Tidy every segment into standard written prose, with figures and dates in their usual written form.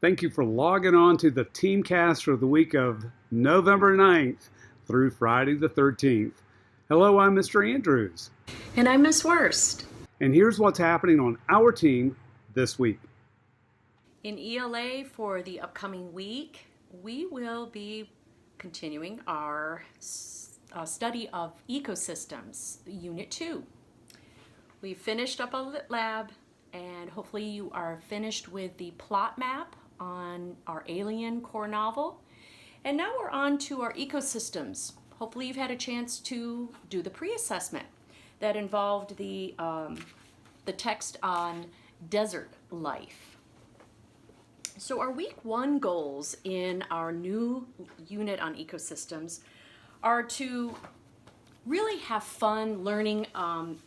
Thank you for logging on to the TeamCast for the week of November 9th through Friday the 13th. Hello, I'm Mr. Andrews. And I'm Miss Worst. And here's what's happening on our team this week. In ELA for the upcoming week, we will be continuing our study of ecosystems, Unit 2. We finished up a lit lab, and hopefully you are finished with the plot map on our alien core novel. And now we're on to our ecosystems. Hopefully you've had a chance to do the pre-assessment that involved the text on desert life. So our week 1 goals in our new unit on ecosystems are to really have fun learning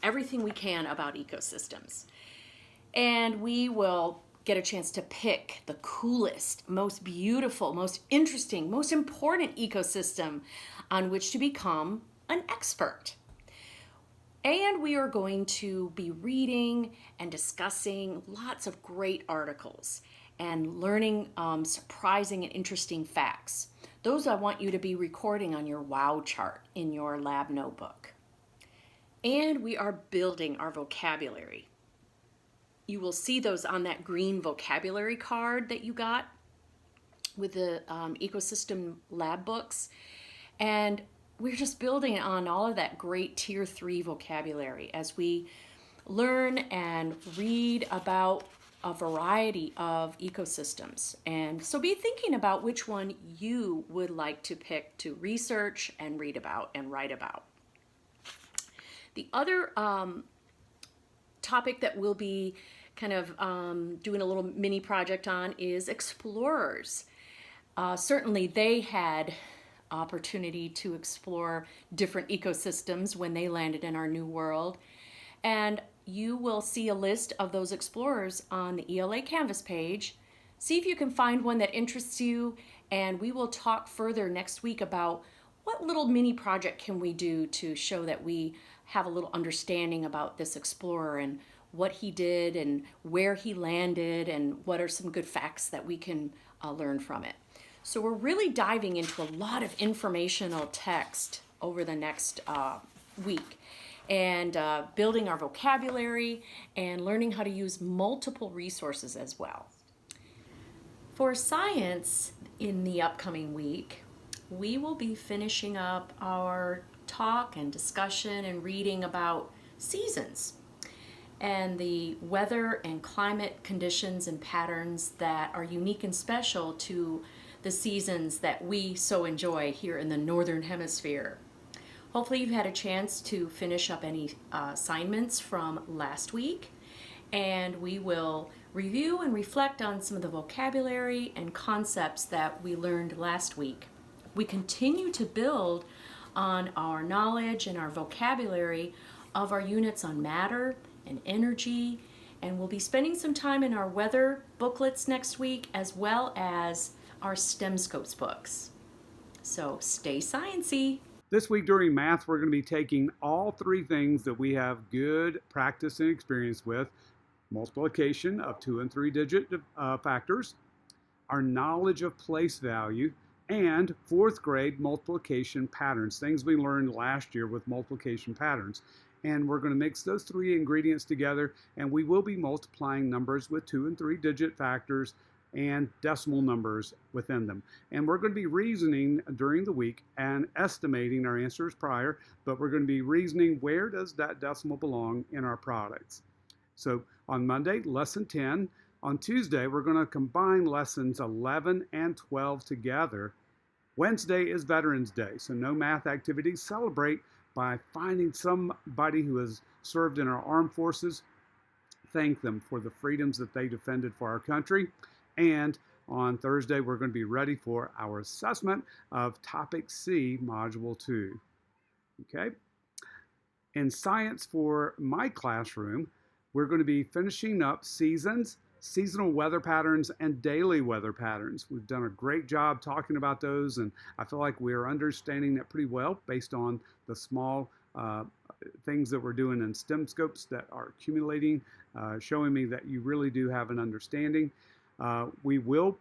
everything we can about ecosystems. And we will get a chance to pick the coolest, most beautiful, most interesting, most important ecosystem on which to become an expert. And we are going to be reading and discussing lots of great articles and learning surprising and interesting facts. Those I want you to be recording on your WOW chart in your lab notebook. And we are building our vocabulary. You will see those on that green vocabulary card that you got with the ecosystem lab books. And we're just building on all of that great tier 3 vocabulary as we learn and read about a variety of ecosystems. And so be thinking about which one you would like to pick to research and read about and write about. The other topic that we'll be kind of doing a little mini project on is explorers. Certainly they had opportunity to explore different ecosystems when they landed in our new world. And you will see a list of those explorers on the ELA Canvas page. See if you can find one that interests you, and we will talk further next week about what little mini project can we do to show that we have a little understanding about this explorer and what he did and where he landed and what are some good facts that we can learn from it. So we're really diving into a lot of informational text over the next week and building our vocabulary and learning how to use multiple resources as well. For science in the upcoming week, we will be finishing up our talk and discussion and reading about seasons and the weather and climate conditions and patterns that are unique and special to the seasons that we so enjoy here in the Northern Hemisphere. Hopefully you've had a chance to finish up any assignments from last week, and we will review and reflect on some of the vocabulary and concepts that we learned last week. We continue to build on our knowledge and our vocabulary of our units on matter and energy, and we'll be spending some time in our weather booklets next week as well as our STEM Scopes books. So stay sciencey. This week during math, we're going to be taking all 3 things that we have good practice and experience with: multiplication of 2 and 3 digit factors, our knowledge of place value, and 4th grade multiplication patterns, things we learned last year with multiplication patterns. And we're going to mix those 3 ingredients together, and we will be multiplying numbers with 2 and 3 digit factors and decimal numbers within them. And we're going to be reasoning during the week and estimating our answers prior, but we're going to be reasoning where does that decimal belong in our products. So on Monday, lesson 10. On Tuesday, we're going to combine lessons 11 and 12 together. Wednesday is Veterans Day, so no math activities. Celebrate by finding somebody who has served in our armed forces. Thank them for the freedoms that they defended for our country. And on Thursday, we're going to be ready for our assessment of Topic C, Module 2. Okay? In science for my classroom, we're going to be finishing up seasons, seasonal weather patterns, and daily weather patterns. We've done a great job talking about those, and I feel like we are understanding that pretty well based on the small things that we're doing in STEM scopes that are accumulating, showing me that you really do have an understanding. We will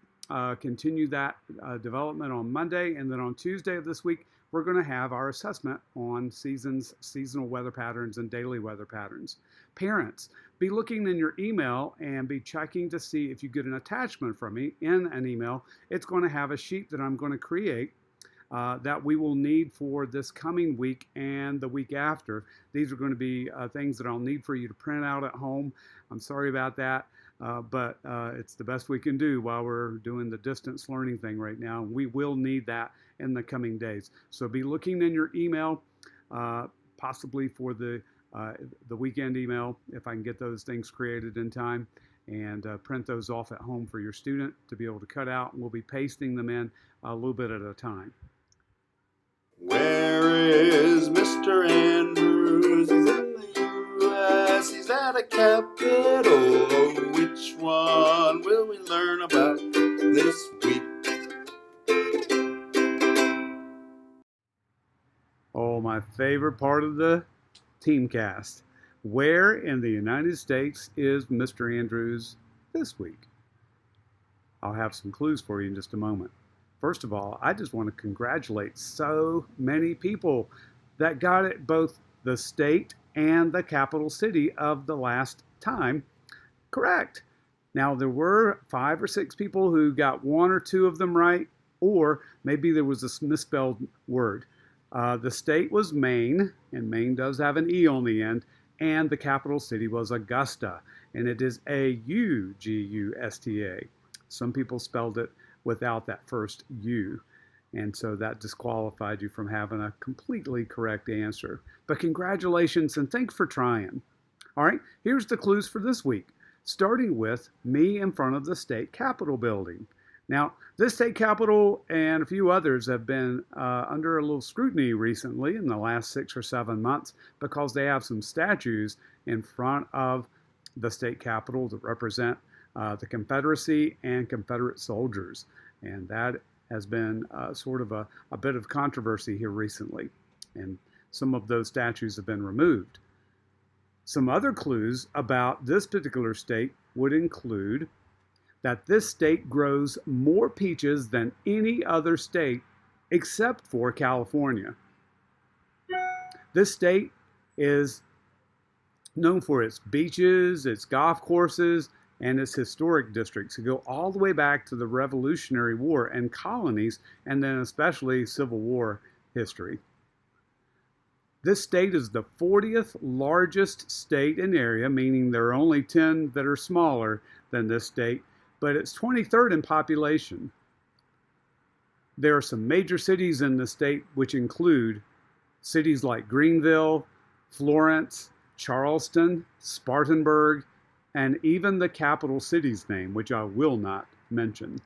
continue that development on Monday, and then on Tuesday of this week, we're going to have our assessment on seasonal weather patterns, and daily weather patterns. Parents, be looking in your email and be checking to see if you get an attachment from me in an email. It's going to have a sheet that I'm going to create that we will need for this coming week and the week after. These are going to be things that I'll need for you to print out at home. I'm sorry about that, but it's the best we can do while we're doing the distance learning thing right now. We will need that in the coming days. So be looking in your email, possibly for the weekend email, if I can get those things created in time, and print those off at home for your student to be able to cut out. And we'll be pasting them in a little bit at a time. Where is Mr. Andrews? He's in the U.S. He's at a capital. Which one will we learn about this week? Oh, my favorite part of the TeamCast. Where in the United States is Mr. Andrews this week? I'll have some clues for you in just a moment. First of all, I just want to congratulate so many people that got it, both the state and the capital city of the last time correct. Now, there were 5 or 6 people who got 1 or 2 of them right, or maybe there was a misspelled word. The state was Maine, and Maine does have an E on the end, and the capital city was Augusta, and it is Augusta. Some people spelled it without that first U, and so that disqualified you from having a completely correct answer. But congratulations, and thanks for trying. All right, here's the clues for this week, starting with me in front of the state capitol building. Now, this state capitol and a few others have been under a little scrutiny recently in the last 6 or 7 months, because they have some statues in front of the state capitol that represent the Confederacy and Confederate soldiers. And that has been sort of a bit of controversy here recently. And some of those statues have been removed. Some other clues about this particular state would include that this state grows more peaches than any other state except for California. This state is known for its beaches, its golf courses, and its historic districts. It go all the way back to the Revolutionary War and colonies, and then especially Civil War history. This state is the 40th largest state in area, meaning there are only 10 that are smaller than this state, but it's 23rd in population. There are some major cities in the state, which include cities like Greenville, Florence, Charleston, Spartanburg, and even the capital city's name, which I will not mention.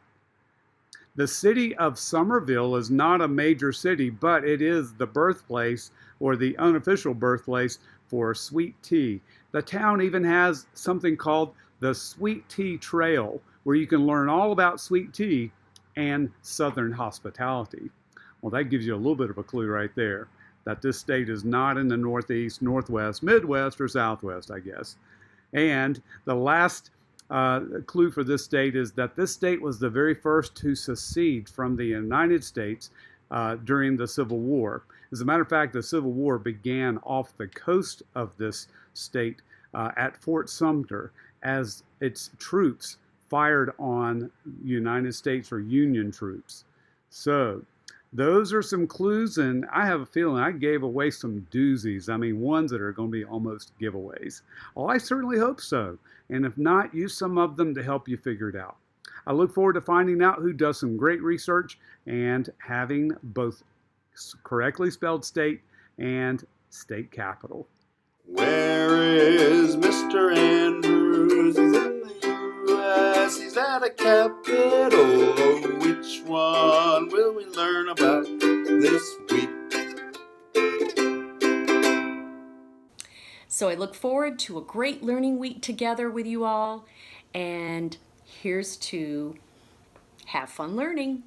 The city of Somerville is not a major city, but it is the birthplace, or the unofficial birthplace, for sweet tea. The town even has something called the Sweet Tea Trail, where you can learn all about sweet tea and Southern hospitality. Well, that gives you a little bit of a clue right there, that this state is not in the Northeast, Northwest, Midwest, or Southwest, I guess. And the last clue for this state is that this state was the very first to secede from the United States during the Civil War. As a matter of fact, the Civil War began off the coast of this state at Fort Sumter, as its troops fired on United States or Union troops. So those are some clues, and I have a feeling I gave away some doozies. I mean, ones that are going to be almost giveaways. Well, I certainly hope so. And if not, use some of them to help you figure it out. I look forward to finding out who does some great research and having both correctly spelled state and state capital. Where is Mr. Andrews? He's in the U.S. He's at a capital. Which one will we learn about this week? So I look forward to a great learning week together with you all, and here's to have fun learning.